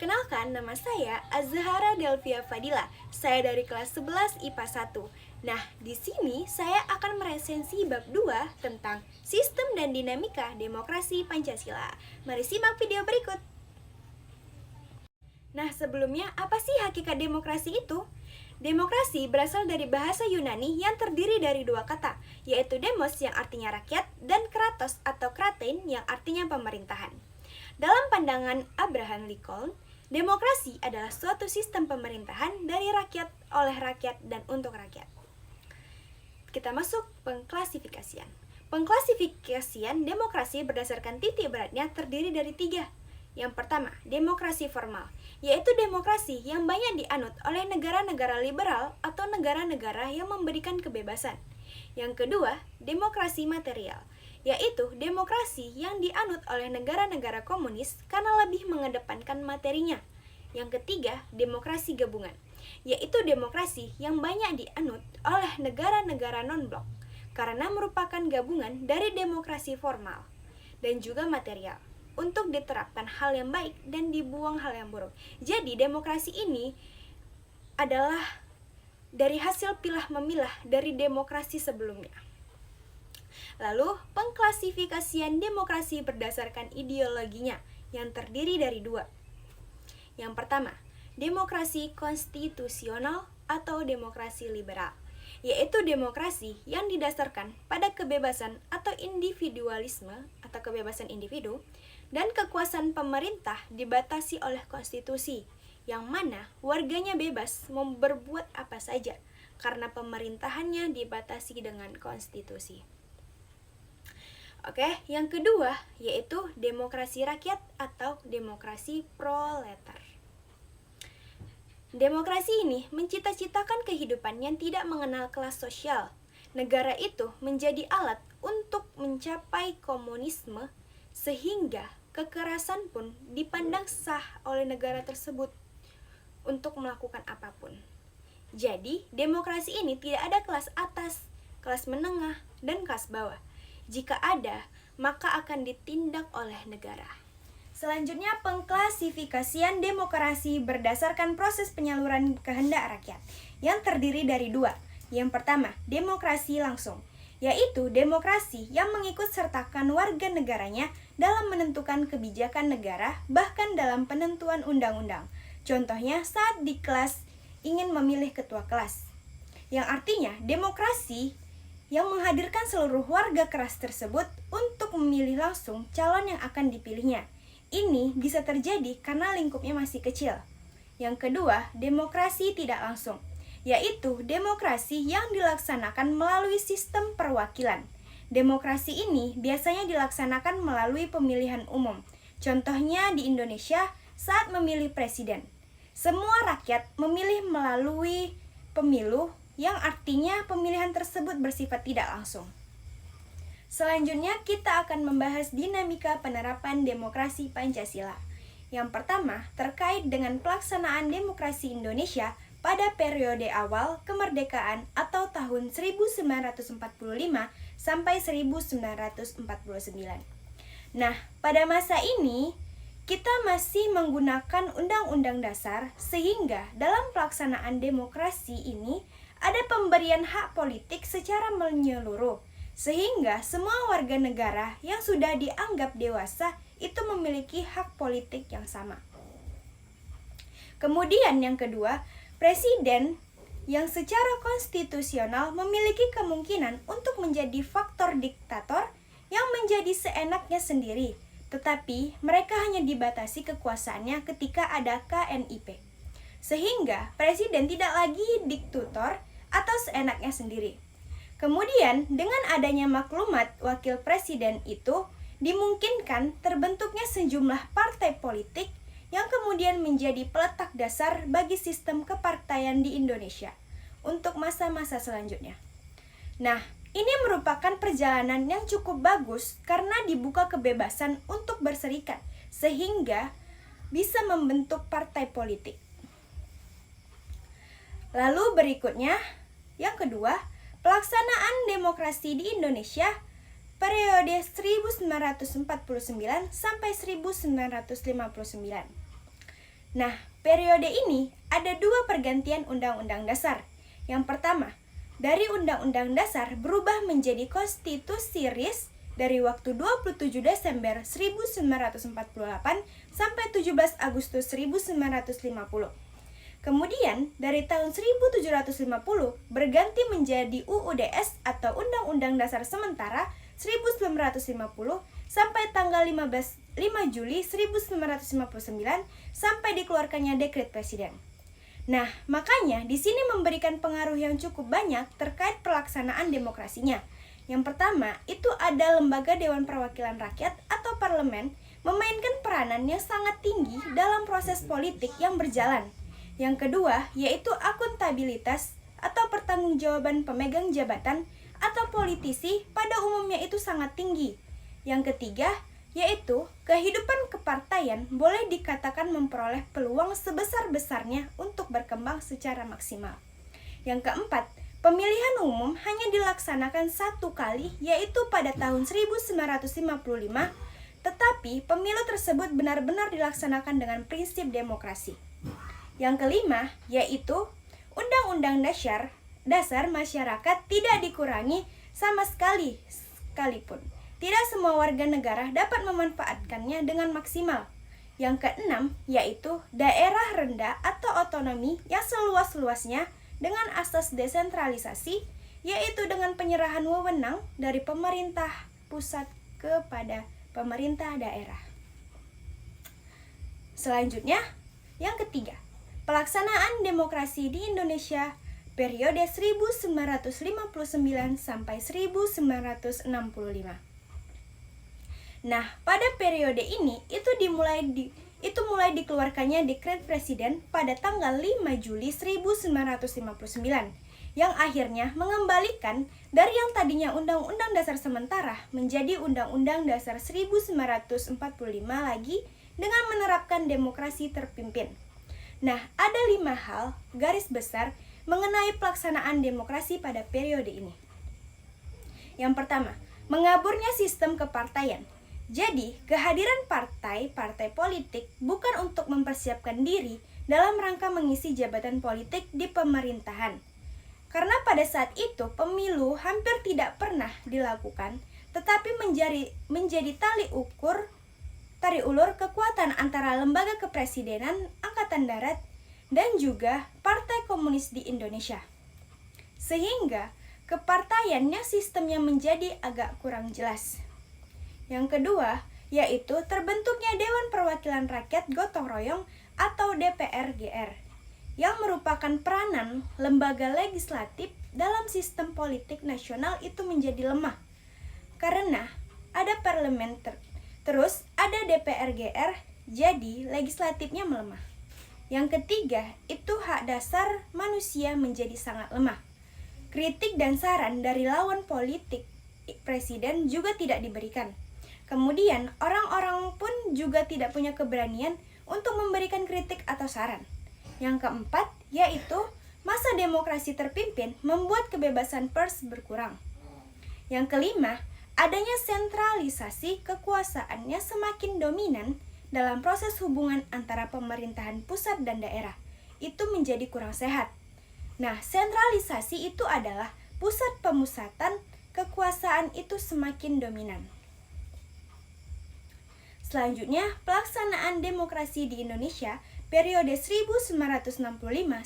Perkenalkan, nama saya Azhara Delvia Fadila. Saya dari kelas 11 IPA 1. Nah, di sini saya akan meresensi bab 2 tentang sistem dan dinamika demokrasi Pancasila. Mari simak video berikut. Nah, sebelumnya apa sih hakikat demokrasi itu? Demokrasi berasal dari bahasa Yunani yang terdiri dari dua kata, yaitu demos yang artinya rakyat dan kratos atau kratein yang artinya pemerintahan. Dalam pandangan Abraham Lincoln, demokrasi adalah suatu sistem pemerintahan dari rakyat, oleh rakyat, dan untuk rakyat. Kita masuk pengklasifikasian. Pengklasifikasian demokrasi berdasarkan titik beratnya terdiri dari 3. Yang pertama, demokrasi formal, yaitu demokrasi yang banyak dianut oleh negara-negara liberal atau negara-negara yang memberikan kebebasan. Yang kedua, demokrasi material, yaitu demokrasi yang dianut oleh negara-negara komunis karena lebih mengedepankan materinya. Yang ketiga, demokrasi gabungan, yaitu demokrasi yang banyak dianut oleh negara-negara non-blok karena merupakan gabungan dari demokrasi formal dan juga material untuk diterapkan hal yang baik dan dibuang hal yang buruk. Jadi demokrasi ini adalah dari hasil pilah-memilah dari demokrasi sebelumnya. Lalu, pengklasifikasian demokrasi berdasarkan ideologinya yang terdiri dari 2. Yang pertama, demokrasi konstitusional atau demokrasi liberal, yaitu demokrasi yang didasarkan pada kebebasan atau individualisme atau kebebasan individu dan kekuasaan pemerintah dibatasi oleh konstitusi, yang mana warganya bebas berbuat apa saja karena pemerintahannya dibatasi dengan konstitusi. Oke, yang kedua yaitu demokrasi rakyat atau demokrasi proletar. Demokrasi ini mencita-citakan kehidupan yang tidak mengenal kelas sosial. Negara itu menjadi alat untuk mencapai komunisme sehingga kekerasan pun dipandang sah oleh negara tersebut untuk melakukan apapun. Jadi, demokrasi ini tidak ada kelas atas, kelas menengah, dan kelas bawah. Jika ada, maka akan ditindak oleh negara. Selanjutnya, pengklasifikasian demokrasi berdasarkan proses penyaluran kehendak rakyat yang terdiri dari 2. Yang pertama, demokrasi langsung, yaitu demokrasi yang mengikut sertakan warga negaranya dalam menentukan kebijakan negara, bahkan dalam penentuan undang-undang. Contohnya saat di kelas ingin memilih ketua kelas, yang artinya demokrasi yang menghadirkan seluruh warga kelas tersebut untuk memilih langsung calon yang akan dipilihnya. Ini bisa terjadi karena lingkupnya masih kecil. Yang kedua, demokrasi tidak langsung, yaitu demokrasi yang dilaksanakan melalui sistem perwakilan. Demokrasi ini biasanya dilaksanakan melalui pemilihan umum. Contohnya di Indonesia saat memilih presiden. Semua rakyat memilih melalui pemilu yang artinya pemilihan tersebut bersifat tidak langsung. Selanjutnya kita akan membahas dinamika penerapan demokrasi Pancasila. Yang pertama terkait dengan pelaksanaan demokrasi Indonesia pada periode awal kemerdekaan atau tahun 1945 sampai 1949. Nah, pada masa ini kita masih menggunakan Undang-Undang Dasar sehingga dalam pelaksanaan demokrasi ini ada pemberian hak politik secara menyeluruh sehingga semua warga negara yang sudah dianggap dewasa itu memiliki hak politik yang sama. Kemudian yang kedua, presiden yang secara konstitusional memiliki kemungkinan untuk menjadi faktor diktator yang menjadi seenaknya sendiri, tetapi mereka hanya dibatasi kekuasaannya ketika ada KNIP. Sehingga presiden tidak lagi diktator atau seenaknya sendiri. Kemudian dengan adanya maklumat wakil presiden itu dimungkinkan terbentuknya sejumlah partai politik yang kemudian menjadi peletak dasar bagi sistem kepartaian di Indonesia untuk masa-masa selanjutnya. Nah, ini merupakan perjalanan yang cukup bagus karena dibuka kebebasan untuk berserikat sehingga bisa membentuk partai politik. Lalu berikutnya, yang kedua, pelaksanaan demokrasi di Indonesia periode 1949 sampai 1959. Nah, periode ini ada dua pergantian Undang-Undang Dasar. Yang pertama, dari Undang-Undang Dasar berubah menjadi Konstitusi RIS dari waktu 27 Desember 1948 sampai 17 Agustus 1950. Kemudian, dari tahun 1750 berganti menjadi UUDS atau Undang-Undang Dasar Sementara 1950 sampai tanggal 5 Juli 1959 sampai dikeluarkannya Dekret Presiden. Nah, makanya di sini memberikan pengaruh yang cukup banyak terkait pelaksanaan demokrasinya. Yang pertama, itu ada lembaga Dewan Perwakilan Rakyat atau parlemen memainkan peranan yang sangat tinggi dalam proses politik yang berjalan. Yang kedua, yaitu akuntabilitas atau pertanggungjawaban pemegang jabatan atau politisi pada umumnya itu sangat tinggi. Yang ketiga, yaitu kehidupan kepartaian boleh dikatakan memperoleh peluang sebesar-besarnya untuk berkembang secara maksimal. Yang keempat, pemilihan umum hanya dilaksanakan satu kali, yaitu pada tahun 1955, tetapi pemilu tersebut benar-benar dilaksanakan dengan prinsip demokrasi. Yang kelima, yaitu Undang-Undang Dasar Masyarakat tidak dikurangi sama sekalipun. Tidak semua warga negara dapat memanfaatkannya dengan maksimal. Yang keenam, yaitu daerah rendah atau otonomi yang seluas-luasnya dengan asas desentralisasi, yaitu dengan penyerahan wewenang dari pemerintah pusat kepada pemerintah daerah. Selanjutnya, yang ketiga, pelaksanaan demokrasi di Indonesia periode 1959 sampai 1965. Nah, pada periode ini itu mulai dikeluarkannya Dekret Presiden pada tanggal 5 Juli 1959 yang akhirnya mengembalikan dari yang tadinya Undang-Undang Dasar Sementara menjadi Undang-Undang Dasar 1945 lagi dengan menerapkan demokrasi terpimpin. Nah, ada 5 hal garis besar mengenai pelaksanaan demokrasi pada periode ini. Yang pertama, mengaburnya sistem kepartaian. Jadi, kehadiran partai politik bukan untuk mempersiapkan diri dalam rangka mengisi jabatan politik di pemerintahan. Karena pada saat itu pemilu hampir tidak pernah dilakukan, tetapi menjadi tarik ulur kekuatan antara lembaga kepresidenan, angkatan darat, dan juga Partai Komunis di Indonesia. Sehingga kepartaiannya sistemnya menjadi agak kurang jelas. Yang kedua, yaitu terbentuknya Dewan Perwakilan Rakyat Gotong Royong atau DPR-GR, yang merupakan peranan lembaga legislatif dalam sistem politik nasional itu menjadi lemah. Karena ada parlemen terus ada DPR-GR, jadi legislatifnya melemah. Yang ketiga, itu hak dasar manusia menjadi sangat lemah. Kritik dan saran dari lawan politik presiden juga tidak diberikan. Kemudian, orang-orang pun juga tidak punya keberanian untuk memberikan kritik atau saran. Yang keempat, yaitu masa demokrasi terpimpin membuat kebebasan pers berkurang. Yang kelima, adanya sentralisasi kekuasaannya semakin dominan dalam proses hubungan antara pemerintahan pusat dan daerah. Itu menjadi kurang sehat. Nah, sentralisasi itu adalah pusat pemusatan kekuasaan itu semakin dominan. Selanjutnya, pelaksanaan demokrasi di Indonesia periode 1965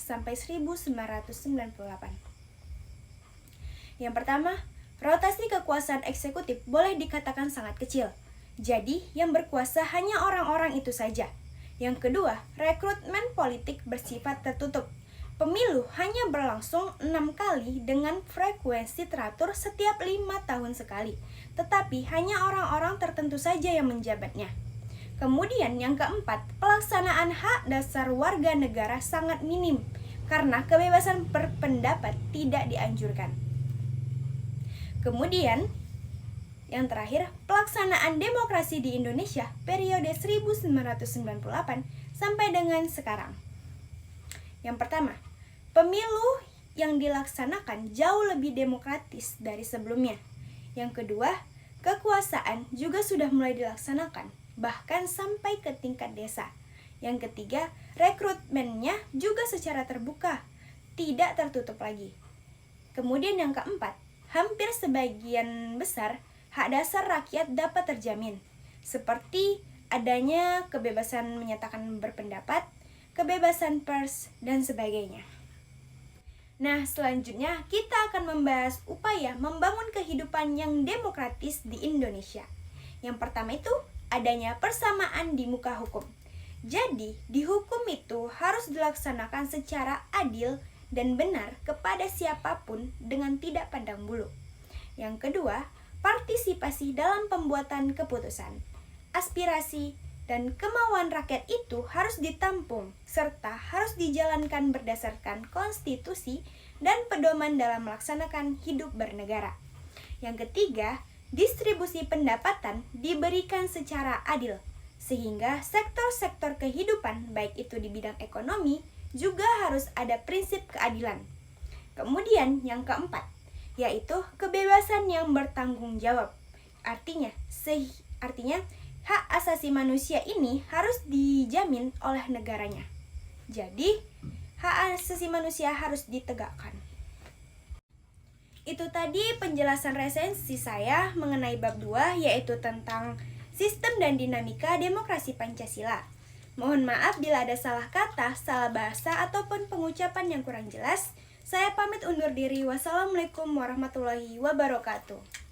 sampai 1998. Yang pertama, rotasi kekuasaan eksekutif boleh dikatakan sangat kecil. Jadi, yang berkuasa hanya orang-orang itu saja. Yang kedua, rekrutmen politik bersifat tertutup. Pemilu hanya berlangsung 6 kali dengan frekuensi teratur setiap 5 tahun sekali. Tetapi hanya orang-orang tertentu saja yang menjabatnya. Kemudian yang keempat, pelaksanaan hak dasar warga negara sangat minim karena kebebasan berpendapat tidak dianjurkan. Kemudian, yang terakhir, pelaksanaan demokrasi di Indonesia periode 1998 sampai dengan sekarang. Yang pertama, pemilu yang dilaksanakan jauh lebih demokratis dari sebelumnya. Yang kedua, kekuasaan juga sudah mulai dilaksanakan, bahkan sampai ke tingkat desa. Yang ketiga, rekrutmennya juga secara terbuka, tidak tertutup lagi. Kemudian yang keempat, hampir sebagian besar hak dasar rakyat dapat terjamin, seperti adanya kebebasan menyatakan berpendapat, kebebasan pers, dan sebagainya. Nah, selanjutnya kita akan membahas upaya membangun kehidupan yang demokratis di Indonesia. Yang pertama itu adanya persamaan di muka hukum. Jadi, di hukum itu harus dilaksanakan secara adil dan benar kepada siapapun dengan tidak pandang bulu. Yang kedua, partisipasi dalam pembuatan keputusan. Aspirasi dan kemauan rakyat itu harus ditampung serta harus dijalankan berdasarkan konstitusi dan pedoman dalam melaksanakan hidup bernegara. Yang ketiga, distribusi pendapatan diberikan secara adil sehingga sektor-sektor kehidupan baik itu di bidang ekonomi juga harus ada prinsip keadilan. Kemudian yang keempat, yaitu kebebasan yang bertanggung jawab. Artinya hak asasi manusia ini harus dijamin oleh negaranya. Jadi, hak asasi manusia harus ditegakkan. Itu tadi penjelasan resensi saya mengenai bab 2, yaitu tentang sistem dan dinamika demokrasi Pancasila. Mohon maaf bila ada salah kata, salah bahasa, ataupun pengucapan yang kurang jelas. Saya pamit undur diri. Wassalamualaikum warahmatullahi wabarakatuh.